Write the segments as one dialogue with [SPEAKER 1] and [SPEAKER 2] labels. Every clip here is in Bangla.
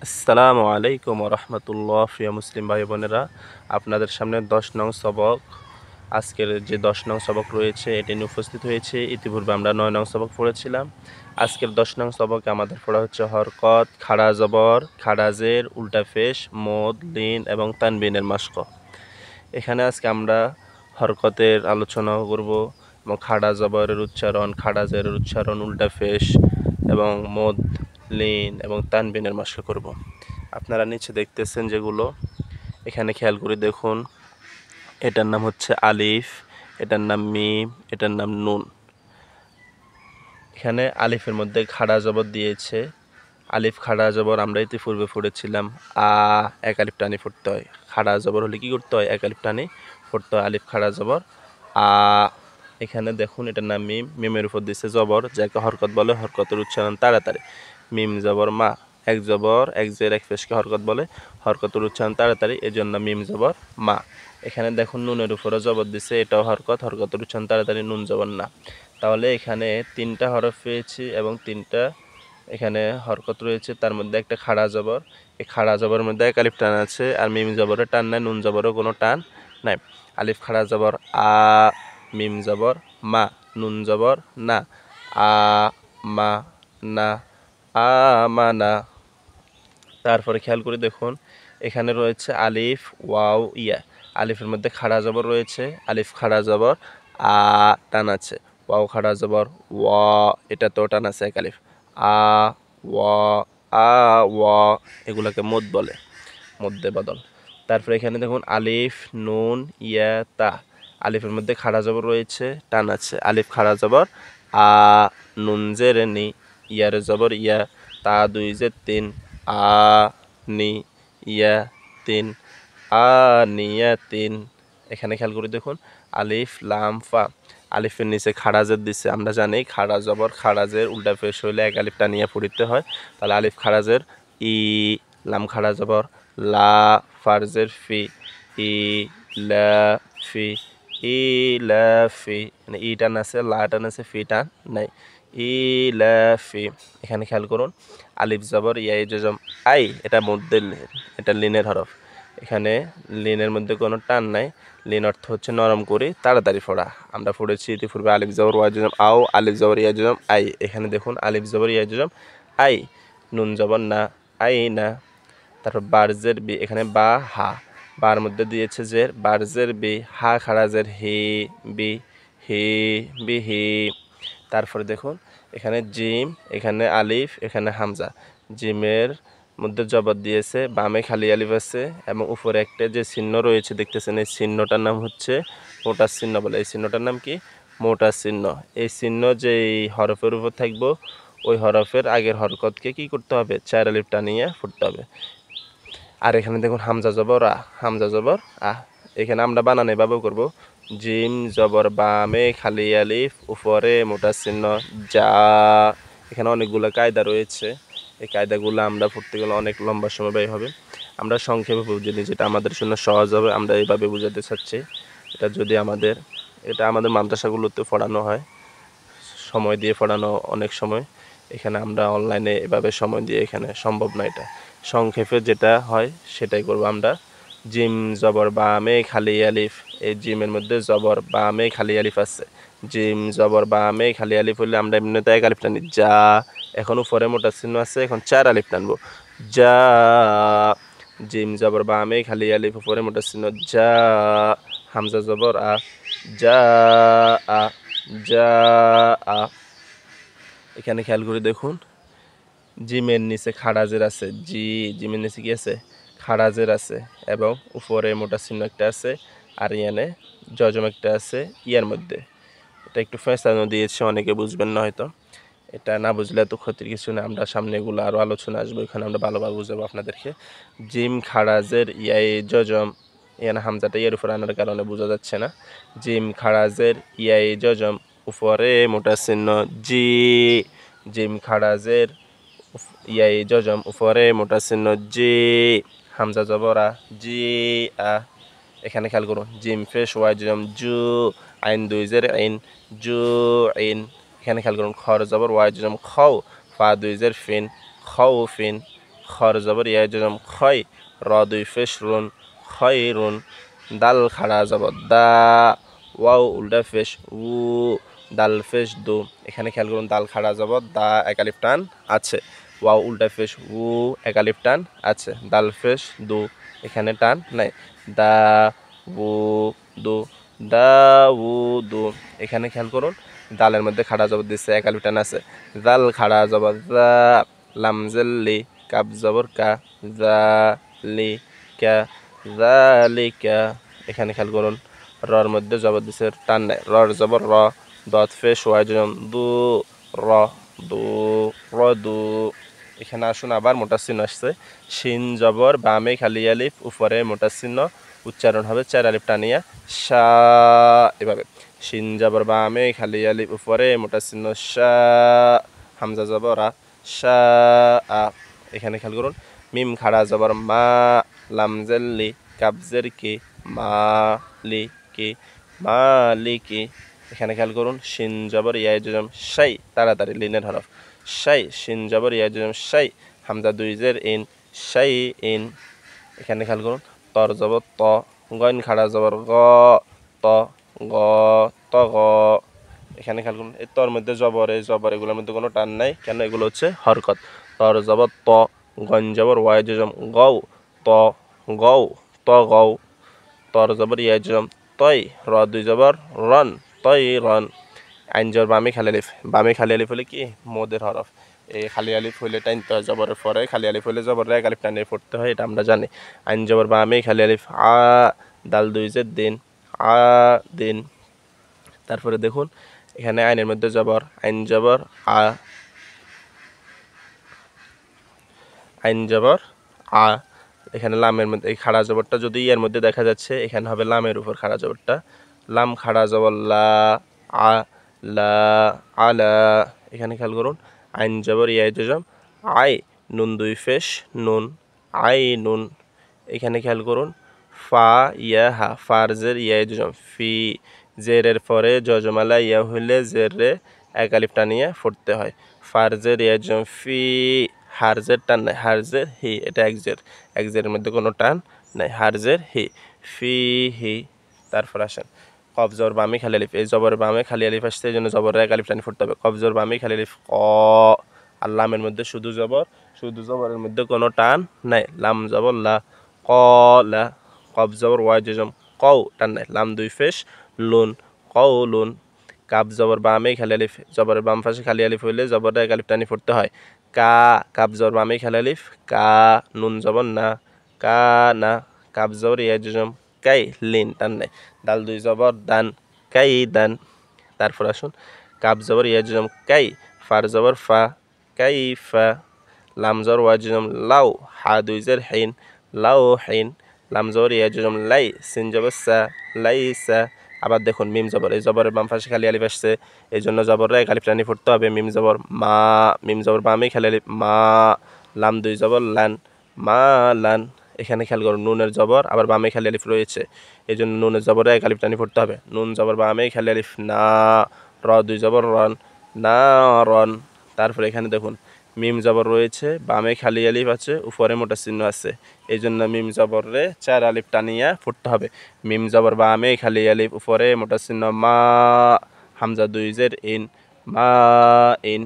[SPEAKER 1] আসসালামু আলাইকুম রহমতুল্লাহ। প্রিয় মুসলিম ভাই বোনেরা, আপনাদের সামনে 10 নং সবক, আজকের যে 10 নং সবক রয়েছে এটি নিয়ে উপস্থিত হয়েছে। ইতিপূর্বে আমরা 9 নং সবক পড়েছিলাম। আজকের 10 নং সবকে আমাদের পড়া হচ্ছে হরকত, খাড়া জবর, খাড়া জের, উল্টা ফেশ, মদ, লিন এবং তানবিনের মাশক। এখানে আজকে আমরা হরকতের আলোচনা করব এবং খাড়া জবরের উচ্চারণ, খাড়া জেরের উচ্চারণ, উল্টা ফেশ এবং মদ, লিন এবং তানবিনের মাশক করব। আপনারা নিচে দেখতেছেন যেগুলো, এখানে খেয়াল করে দেখুন। এটার নাম হচ্ছে আলিফ, এটার নাম মিম, এটার নাম নুন। এখানে আলিফের মধ্যে খাড়া জবর দিয়েছে। আলিফ খাড়া জবর আমরা ইতিপূর্বে পড়েছিলাম। এক আলিফ টানি পড়তে হয়। খাড়া জবর হলে কি করতে হয়? এক আলিফ টানি পড়তে হয়। আলিফ খাড়া জবর আ। এখানে দেখুন, এটার নাম মিম, মিমের উপর দিচ্ছে জবর, যাকে হরকত বলে। হরকতের উচ্চারণ তাড়াতাড়ি। মিম জবর মা, এক জবর এক জের এক পেশকে হরকত বলে। হরকতের উচ্চারণ তাড়াতাড়ি, এই জন্য মিম জবর মা। এখানে দেখুন নুনের উপরে জবর দিচ্ছে, এটাও হরকত, হরকতের উচ্চারণ তাড়াতাড়ি, নুন জবর না। তাহলে এখানে 3টা হরফ পেয়েছি এবং 3টা এখানে হরকত রয়েছে। তার মধ্যে একটা খাড়া জবর, এই খাড়া জবরের মধ্যে এক আলিফ টান আছে, আর মিম জবরের টান নাই, নুন জবরও কোনো টান নাই। আলিফ খাড়া জবর আ, মিম জবর মা, নুন জবর না, আ মা না, আ মা না। তারপরে খেয়াল করে দেখুন, এখানে রয়েছে আলিফ ওয়াও ইয়া। আলিফের মধ্যে খাড়া জবর রয়েছে, আলিফ খাড়া জবর আ, টান আছে। ওয়াও খাড়া জবর ওয়া, এটা তো টান আছে, এক আলিফ আ ওয়া, আ ওয়া। এগুলাকে মদ বলে, মধ্যে বদল। তারপরে এখানে দেখুন আলিফ নুন ইয়া তা। আলিফের মধ্যে খাড়া জবর রয়েছে, টান আছে। আলিফ খাড়া জবর আ, নুন জের নি, ইয়ার জবর ইয়া, তা দুই জের তিন, আ নি ইয়া তিন, আ নিয়া তিন। এখানে খেয়াল করে দেখুন আলিফ লাম ফা। আলিফের নিচে খাড়া জের দিচ্ছে। আমরা জানি খাড়া জবর খাড়া জের উল্টা পেশ হইলে এক আলিফ টানিয়ে পড়িতে হয়। তাহলে আলিফ খাড়া জের ই, লাম খাড়া জবর লা, ফারজের ফি, ই লা ফি, ই লা ফি। মানে ই টান আছে, লা টান আছে, ফি টান নাই, ই লা ফি। এখানে খেয়াল করুন আলিফ জবর ইয়াই জজম আই, এটা মধ্যে, এটা লিনের হরফ। এখানে লিনের মধ্যে কোনো টান নাই। লিন অর্থ হচ্ছে নরম করে তাড়াতাড়ি পড়া। আমরা পড়েছি ইতিপূর্বে আলিফ জবর ওয়া জজম আও, আলিফ জবর ইয়া জজম আই। এখানে দেখুন আলিফ জবর ইয়া জজম আই, নুন জবর না, আই না। তারপর বারজের বি, এখানে বা হা, বার মধ্যে দিয়েছে জের, বারজের বি, হা খাড়া জের হি, বি হি, বি হি। তারপরে দেখুন এখানে জিম, এখানে আলিফ, এখানে হামজা। জিমের মধ্যে জবর দিয়েছে, বামে খালি আলিফ আছে এবং উপরে একটা যে চিহ্ন রয়েছে দেখতেছেন, এই চিহ্নটার নাম হচ্ছে মোটার চিহ্ন বলে। এই চিহ্নটার নাম কি? মোটার চিহ্ন। এই চিহ্ন যেই হরফের উপর থাকবো, ওই হরফের আগের হরকতকে কি করতে হবে? 4 আলিফ টানিয়ে ফুটতে হবে। আর এখানে দেখুন হামজা জবর আ, হামজা জবর আ। এখানে আমরা বানান এভাবেও করব, জিম জবর বামে খালি আলিফ, উপরে মোটা চিহ্ন যা। এখানে অনেকগুলো কায়দা রয়েছে, এই কায়দাগুলো আমরা পড়তে গেলে অনেক লম্বা সময় ব্যয় হবে। আমরা সংক্ষেপে বুঝে নিই, যেটা আমাদের জন্য সহজ হবে, আমরা এইভাবে বুঝাতে চাচ্ছি। এটা আমাদের মাদ্রাসাগুলোতে পড়ানো হয়, সময় দিয়ে পড়ানো অনেক সময়। এখানে আমরা অনলাইনে এভাবে সময় দিয়ে এখানে সম্ভব না। এটা সংক্ষেপে যেটা হয় সেটাই করব আমরা। জিম জবর বামে খালি আলিফ, এই জিমের মধ্যে জবর বামে খালি আলিফ আছে। জিম জবর বামে খালি আলিফ হলে আমরা এমনিতে এক আলিফ টানি যা। এখন উপরে মোটা চিহ্ন আছে, এখন 4 আলিফ টানবো যা। জিম জবর বামে খালি আলিফ, উপরে মোটা চিহ্ন যা। হামজা জবর আ, যা আ, যা আ। এখানে খেয়াল করে দেখুন জিমের নিচে খাড়াজের আছে, জিমের নিচে কি আছে? খাড়াজের আছে এবং উপরে মোটা চিহ্ন একটা আছে, আর ইয়ানে জজম একটা আছে ইয়ার মধ্যে। এটা একটু ফেঁসানো দিয়েছে, অনেকে বুঝবেন না হয়তো। এটা না বুঝলে এত ক্ষতির কিছু না, আমরা সামনে এগুলো আরও আলোচনা আসবো, এখানে আমরা ভালোভাবে বুঝাবো আপনাদেরকে। জিম খাড়াজের ইয়াই জজম, ইয়ানে হামজাটা ইয়ার উপরে আনার কারণে বোঝা যাচ্ছে না। জিম খাড়াজের ইয়াই জজম, উপরে মোটা চিহ্ন জি। জিম খাড়াজের ইয়াই জজম, উপরে মোটা চিহ্ন জি। হামজা জবরা জি আ। এখানে খেয়াল করুন জিম ফেশ ওয়াই জজম জু, আইন দুই জের আইন জু আইন। এখানে খেয়াল করুন খর জবর ওয়াই জজম খাও, ফা দুই জের ফিন খাও ফিন, খর জবর ইয়া জজম খয় র দুই পেশ রুন খয়রুন দাল খাড়া জবর দা ওয়াও উল্টা পেশ উ দাল পেশ দু এখানে খেয়াল করুন দাল খাড়া জবর দা এক আলিফ টান আছে ওয়াও উল্টা পেশ উ এক আলিফ টান আছে দাল পেশ দু এখানে টান নাই দা উ দু দা উ দু এখানে খেয়াল করুন দালের মধ্যে খাড়া জবর দিচ্ছে এক আলিফ টান আছে দাল খাড়া জবর দা লাম জেল্লি কাব জবর কা জালিকা জালিকা এখানে খেয়াল করুন রর মধ্যে জবর দিচ্ছে টান নাই রর জবর র দত ফেশ ওয়াজম দু র দু র দু এখানে আসুন আবার মোটা চিহ্ন আসছে শিন জবর বামে খালি আলিফ উপরে মোটা চিহ্ন উচ্চারণ হবে চার আলিফ টানিয়া শা এভাবে শিন জবর বামে খালি আলিফ উপরে মোটা চিহ্ন শা হামজা জবর আ শা আ এখানে খেয়াল করুন মিম খাড়া জবর মা লামজেল্লি কাবজের কি মালিকি মালিকি এখানে খেয়াল করুন শিন জবর ইয়াই জজম শাই তাড়াতাড়ি লিনের হরফ শাই শিন জবর ইয়াই জজম শাই হামজা দুই জের ইন শাই ইন এখানে খেয়াল করুন তর জবর ত গইন খাড়া জবর গ ত গ ত গ এখানে খেয়াল করুন এই তর মধ্যে জবর এই জবর এগুলোর মধ্যে কোনো টান নাই কেন এগুলো হচ্ছে হরকত তর জবর ত গইন জবর ওয়াই জজম গও ত গও ত গও তর জবর ইয়া জজম তয় র দুই জবর রন তয় রন আইন জবর বামে খালি আলিফ হলে কি মদের হরফ এই খালি আলিফ হইলে টাইনতে হয় জবরের পরে খালি আলিফ হইলে জবরের এক আলিফ টানিয়ে পড়তে হয় এটা আমরা জানি আইন জবর বামে খালি আলিফ আ দাল দুই জের দিন আ দিন তারপরে দেখুন এখানে আইনের মধ্যে জবর আইন জবর আ আইন জবর আ এখানে লামের মধ্যে এই খাড়া জবরটা যদি এর মধ্যে দেখা যাচ্ছে এখানে হবে লামের উপর খাড়া জবরটা লাম খাড়া জবর লা আ লা আলা এখানে খেয়াল করুন আইন জবর ইয়া জজম আই নুন দুই ফেশ নুন আই নুন এখানে খেয়াল করুন ফা ইয়া হা ফারজের ইয়া জজম ফি জেরের পরে জজমালা ইয়া হইলে জেরে এক আলিফ টানিয়ে পড়তে হয় ফারজের ইয়া জজম ফি হারজের টান নাই হারজের হি এটা এক জেরের মধ্যে কোনো টান নাই হারজের হি ফি হি তারপর আসেন কবজর বামে খালি আলিফ এই জবরের বামে খালি আলিফ আসছে এই জন্য জবরের এক আলিফ টানি পড়তে হবে কবজর বামে খালি আলিফ ক আর লামের মধ্যে শুধু জবরের মধ্যে কোনো টান নাই লাম জবর লা ক লা কব জবর ওয়াই জজম কও টান নাই লাম দুই ফেশ লুন কও লুন কাব জবর বামে খালি আলিফ জবরের বাম পাশে খালি আলিফ হইলে জবরের এক আলিফ টানি পড়তে হয় কা কাব জবর বামে খালি আলিফ কা নুন জবর না কা না কাব জবর ইয়া জজম কাই লিন টান নাই দাল দুই জবর দান কাই দান তারপর আসুন কাব জবর ইয়া জজম কাই ফার জবর ফা কাই ফা লাম জবর ওয়া জজম লাউ হা দুই জের হিন লাউ হিন লাম জবর ইয়া জজম লাই সিন জবর সা লাই সা আবার দেখুন মিম জবর এই জবরের বাম পাশে খালি আলিফ আসছে এই জন্য জবরের এক আলিফ টানি পড়তে হবে মিম জবর মা মিম জবর বামে খালি আলিফ মা লাম দুই জবর লান মা লান এখানে খেয়াল করুন নুনের জবর আবার বামে খালি আলিফ রয়েছে এই জন্য নুনের জবরে এক আলিফ টানি পড়তে হবে নুন জবর বামে খালি আলিফ না র দুই জবর রন না রন তারপরে এখানে দেখুন মিম জবর রয়েছে বামে খালি আলিফ আছে উপরে মোটা চিহ্ন আছে এই জন্য মিম জবরে চার আলিফ টানিয়া পড়তে হবে মিম জবর বামে খালি আলিফ উপরে মোটা চিহ্ন মা হামজা দুই জের ইন মা ইন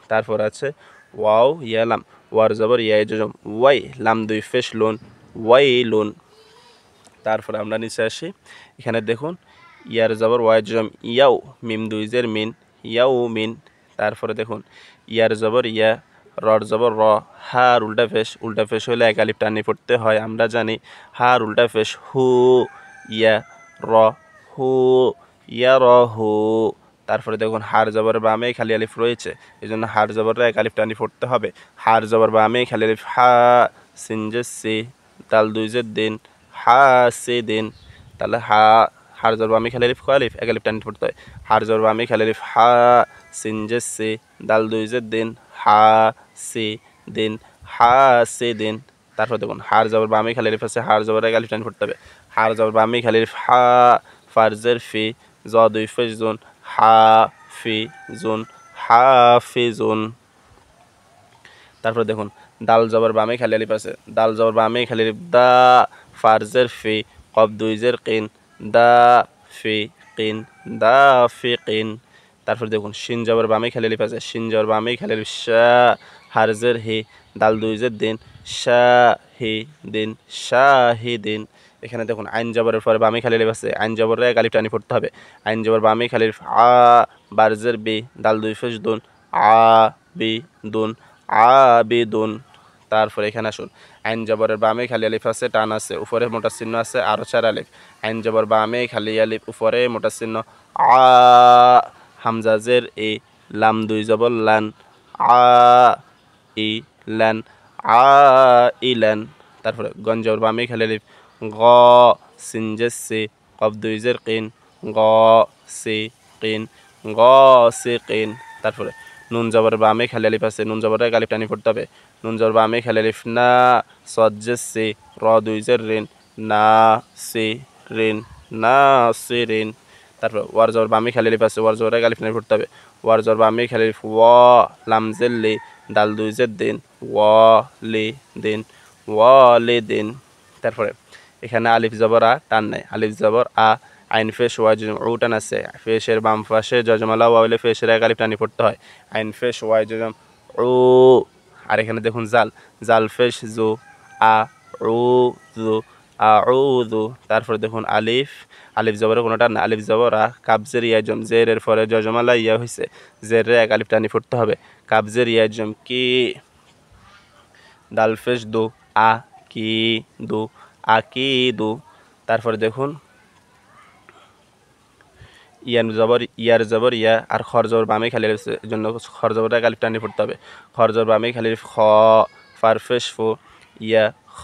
[SPEAKER 1] তারপর আছে ওয়াও ইয়ালাম ওয়ার জবর ইয়াই জজম ওয়াই লাম দুই ফেশ লোন ওয়াই লোন তারপরে আমরা নিচে আসি এখানে দেখুন ইয়ার জবর ওয়াই জজম ইয়াও মিম দুই জের মিন ইয়াও মিন তারপরে দেখুন ইয়ার জবর ইয়া রর জবর র হার উল্টা ফেশ হইলে এক আলিফ টানি পড়তে হয় আমরা জানি হার উল্টা ফেশ হু ইয়া র হু ইয়া র হু তারপরে দেখুন হার জবর বামে খালি আলিফ রয়েছে এই জন্য হার জবর এক আলিফ টানি পড়তে হবে হার জবর বামে খালি আলিফ হা সিন জে সি দাল দুই জের দিন হা সে দিন তাহলে হার জবর বামে খালি আলিফ কয় আলিফ এক আলিফ টানি পড়তে হয় হার জবর বামে খালি আলিফ হা সিন জে সি দাল দুই জের দিন হা সে দিন হা সে দিন তারপর দেখুন হার জবর বামে খালি আলিফ আছে হার জবর এক আলিফ টানি পড়তে হবে হার জবর বামে খালি আলিফ হা ফারজের ফি জ দুই ফেশ জুন হাফিজুন হাফিজুন তারপর দেখুন দাল জবর বামে খালি আলিফ আছে দাল জবর বামে খালি আলিফ দা ফারজের ফি কব দুইজের কিন দা ফি কিন দা ফি কিন তারপর দেখুন শিন জবর বামে খালি আলিফ আছে শিন জবর বামে খালি আলিফ শা হারজের হি দাল দুইজের দিন শাহিদিন শাহিদিন এখানে দেখুন আইন জবরের পরে বামে খালি আলিফ আছে আইন জবরে এক আলিফ টানি পড়তে হবে আইন জবর বামে খালি আলিফ আ বারজের বি দাল দুই ফেস দুন আ বি দুন আ বি দুন তারপরে এখানে আসুন আইন জবরের বামে খালি আলিফ আছে টান আছে উপরে মোটা চিহ্ন আছে আরো চার আলিফ আইন জবর বামে খালি আলিফ উপরে মোটা চিহ্ন আ হামজাজের এ লাম দুই জবর লান আ ই লান আ ইলান তারপরে গঞ্জবর বামে খালি আলিফ গ সিনজের সি কব দুইজের কিন গ সি কিন গ সি কিন তারপরে নুন জবর বামে খালি আলিফ আছে নুন জবরে এক আলিফ টানি পড়তে হবে নুন জবর বামে খালি আলিফ না সজ্জের সি র দুইজের রিন না সি রিন না সি রিন তারপর ওয়ার জবর বামে খালি আলিফ আছে ওয়ার জবরে এক আলিফ টানি পড়তে হবে ওয়ার জবর বামে খালি আলিফ ওয়া লামজের লি দাল দুইজের দিন ওয়া লি দিন ওয়া লি দিন তারপরে এখানে আলিফ জবর আ টান নাই আলিফ জবর আ আইন ফেস ওয়াই উ টান আছে ফেসের বাম পাশে জজমালা ওয়াইলে ফেসের এক আলিফ টানি পড়তে হয় আইন ফেস ওয়াই জজম উ আর এখানে দেখুন জাল জাল ফেস জু আ উ জু আ উ জু তারপরে দেখুন আলিফ আলিফ জবরে কোনো টান না আলিফ জবর আ কাবজের ইয়াজম জেরের পরে জজমালা ইয়া হয়েছে জেরে এক আলিফ টানি পড়তে হবে কাবজের ইয়াজম কি দাল ফেস দু আ কি দু আকিদু তারপরে দেখুন ইয়ার জবর ইয়া আর খর জবর বামে খালি এর জন্য খর জবরটা এক আলিফ টানি পড়তে হবে খর জবর বামে খালি খ ফারফেশ ফু ইয়া খ